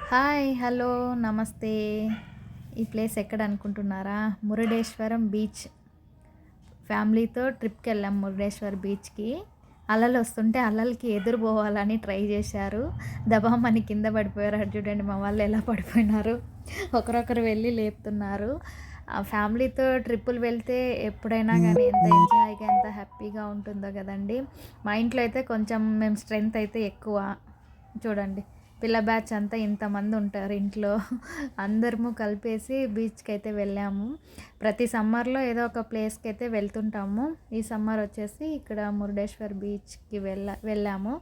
Hi hello నమస్తే. ఈ place ఎక్కడ అనుకుంటున్నారా? మురుడేశ్వరం బీచ్. ఫ్యామిలీతో ట్రిప్కి వెళ్ళాం మురుడేశ్వర్ బీచ్కి. అలలు వస్తుంటే అలలకి ఎదురు పోవాలని ట్రై చేశారు. దబామని కింద పడిపోయారు. అటు చూడండి మా వాళ్ళు ఎలా పడిపోయినారు. ఒకరొకరు వెళ్ళి లేపుతున్నారు. ఆ ఫ్యామిలీతో ట్రిప్పులు వెళ్తే ఎప్పుడైనా కానీ ఎంత ఎంజాయ్గా ఎంత హ్యాపీగా ఉంటుందో కదండి. మా ఇంట్లో అయితే కొంచెం మేము స్ట్రెంగ్త్ అయితే ఎక్కువ. చూడండి పిల్ల బ్యాచ్ అంతా ఇంతమంది ఉంటారు ఇంట్లో. అందరము కలిపేసి బీచ్కి అయితే వెళ్ళాము. ప్రతి సమ్మర్లో ఏదో ఒక ప్లేస్కి అయితే వెళ్తుంటాము. ఈ సమ్మర్ వచ్చేసి ఇక్కడ మురుడేశ్వర్ బీచ్కి వెళ్ళాము.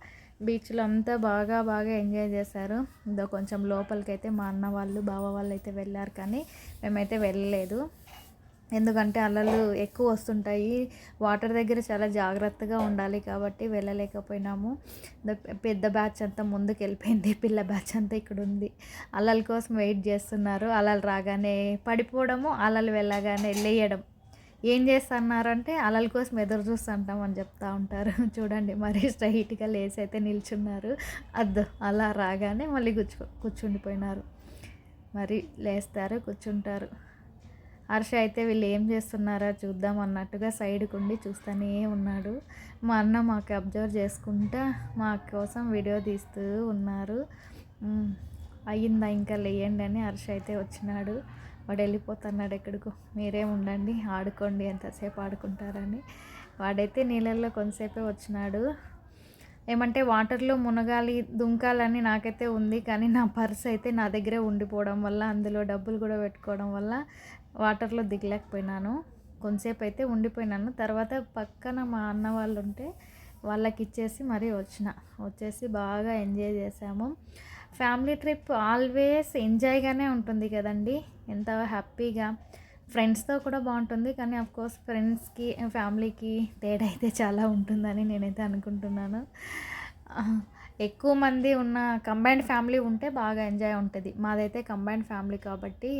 బీచ్లో అంతా బాగా బాగా ఎంజాయ్ చేశారు. ఇదో కొంచెం లోపలికైతే మా అన్న వాళ్ళు బావ వాళ్ళు అయితే వెళ్ళారు, కానీ మేమైతే వెళ్ళలేదు. ఎందుకంటే అలలు ఎక్కువ వస్తుంటాయి. వాటర్ దగ్గర చాలా జాగ్రత్తగా ఉండాలి కాబట్టి వెళ్ళలేకపోయినాము. పెద్ద బ్యాచ్ అంతా ముందుకు వెళ్ళిపోయింది, పిల్ల బ్యాచ్ అంతా ఇక్కడ ఉంది. అలల కోసం వెయిట్ చేస్తున్నారు. అలలు రాగానే పడిపోవడము, అలలు వెళ్ళగానే లేయడం. ఏం చేస్తున్నారంటే అలల కోసం ఎదురు చూస్తుంటాం అని చెప్తా ఉంటారు. చూడండి మరీ స్ట్రైట్గా లేసి అయితే నిల్చున్నారు. అద్దు అలా రాగానే మళ్ళీ కూర్చుండిపోయినారు. మరి లేస్తారు, కూర్చుంటారు. హర్ష అయితే వీళ్ళు ఏం చేస్తున్నారా చూద్దాం అన్నట్టుగా సైడ్కి ఉండి చూస్తూనే ఉన్నాడు. మా అన్న మాకు అబ్జర్వ్ చేసుకుంటా మా కోసం వీడియో తీస్తూ ఉన్నారు. అయ్యిందా ఇంకా లేయండి అని హర్ష అయితే వచ్చినాడు. వాడు వెళ్ళిపోతున్నాడు ఎక్కడికో. మీరే ఉండండి ఆడుకోండి ఎంతసేపు ఆడుకుంటారని. వాడైతే నీళ్ళల్లో కొంతసేపే వచ్చినాడు. ఏమంటే వాటర్లో మునగాలి దుంకాలని నాకైతే ఉంది, కానీ నా పర్స్ అయితే నా దగ్గరే ఉండిపోవడం వల్ల, అందులో డబ్బులు కూడా పెట్టుకోవడం వల్ల వాటర్లో దిగలేకపోయినాను. కొంతసేపు అయితే ఉండిపోయినాను. తర్వాత పక్కన మా అన్న వాళ్ళు ఉంటే వాళ్ళకి ఇచ్చేసి మరీ వచ్చేసి బాగా ఎంజాయ్ చేసాము. ఫ్యామిలీ ట్రిప్ ఆల్వేస్ ఎంజాయ్గానే ఉంటుంది కదండి, ఎంత హ్యాపీగా. ఫ్రెండ్స్తో కూడా బాగుంటుంది, కానీ అఫ్కోర్స్ ఫ్రెండ్స్కి ఫ్యామిలీకి తేడా అయితే చాలా ఉంటుందని నేనైతే అనుకుంటున్నాను. ఎక్కువ మంది ఉన్న కంబైన్డ్ ఫ్యామిలీ ఉంటే బాగా ఎంజాయ్ ఉంటుంది. మాదైతే కంబైన్డ్ ఫ్యామిలీ కాబట్టి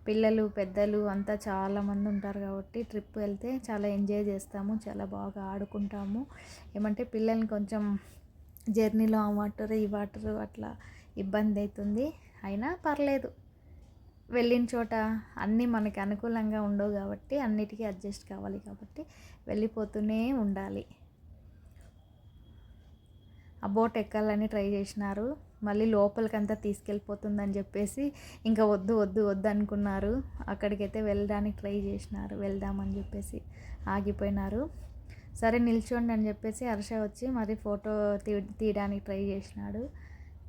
పిల్లలు పెద్దలు అంతా చాలామంది ఉంటారు కాబట్టి ట్రిప్ వెళ్తే చాలా ఎంజాయ్ చేస్తాము, చాలా బాగా ఆడుకుంటాము. ఏమంటే పిల్లల్ని కొంచెం జర్నీలో ఆ వాటర్ ఈ వాటర్ అట్లా ఇబ్బంది అవుతుంది. అయినా పర్లేదు, వెళ్ళిన చోట అన్నీ మనకి అనుకూలంగా ఉండవు కాబట్టి అన్నిటికీ అడ్జస్ట్ కావాలి కాబట్టి వెళ్ళిపోతూనే ఉండాలి. ఆ బోట్ ఎక్కాలని ట్రై చేసినారు. మళ్ళీ లోపలికంతా తీసుకెళ్ళిపోతుందని చెప్పేసి ఇంకా వద్దు వద్దు వద్దు అనుకున్నారు. అక్కడికైతే వెళ్ళడానికి ట్రై చేసినారు, వెళ్దామని చెప్పేసి ఆగిపోయినారు. సరే నిల్చోండి అని చెప్పేసి హర్ష వచ్చి మరి ఫోటో తీయడానికి ట్రై చేసినాడు.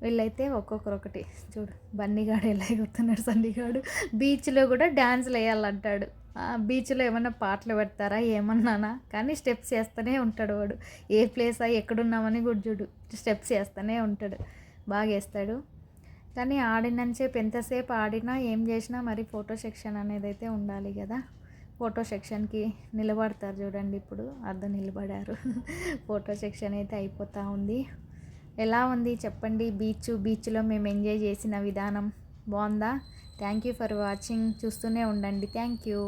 వీళ్ళైతే ఒక్కొక్కరొకటి. చూడు బన్నీగాడు ఎలా ఎగురుతున్నాడు. సన్నిగాడు బీచ్లో కూడా డ్యాన్స్లు వేయాలంటాడు. బీచ్లో ఏమన్నా పాటలు పెడతారా ఏమన్నానా, కానీ స్టెప్స్ వేస్తూనే ఉంటాడు వాడు. ఏ ప్లేస్ ఎక్కడున్నామని కూడా చూడు, స్టెప్స్ వేస్తూనే ఉంటాడు, బాగా వేస్తాడు. కానీ ఆడినంతసేపు ఎంతసేపు ఆడినా ఏం చేసినా మరి ఫోటో సెక్షన్ అనేది అయితే ఉండాలి కదా. ఫోటో సెక్షన్కి నిలబడతారు చూడండి, ఇప్పుడు అర్థం నిలబడారు. ఫోటో సెక్షన్ అయితే అయిపోతూ ఉంది. ఎలా ఉంది చెప్పండి బీచ్లో మేము ఎంజాయ్ చేసిన విధానం బాగుందా? Thank you for watching. చూస్తూనే ఉండండి. Thank you.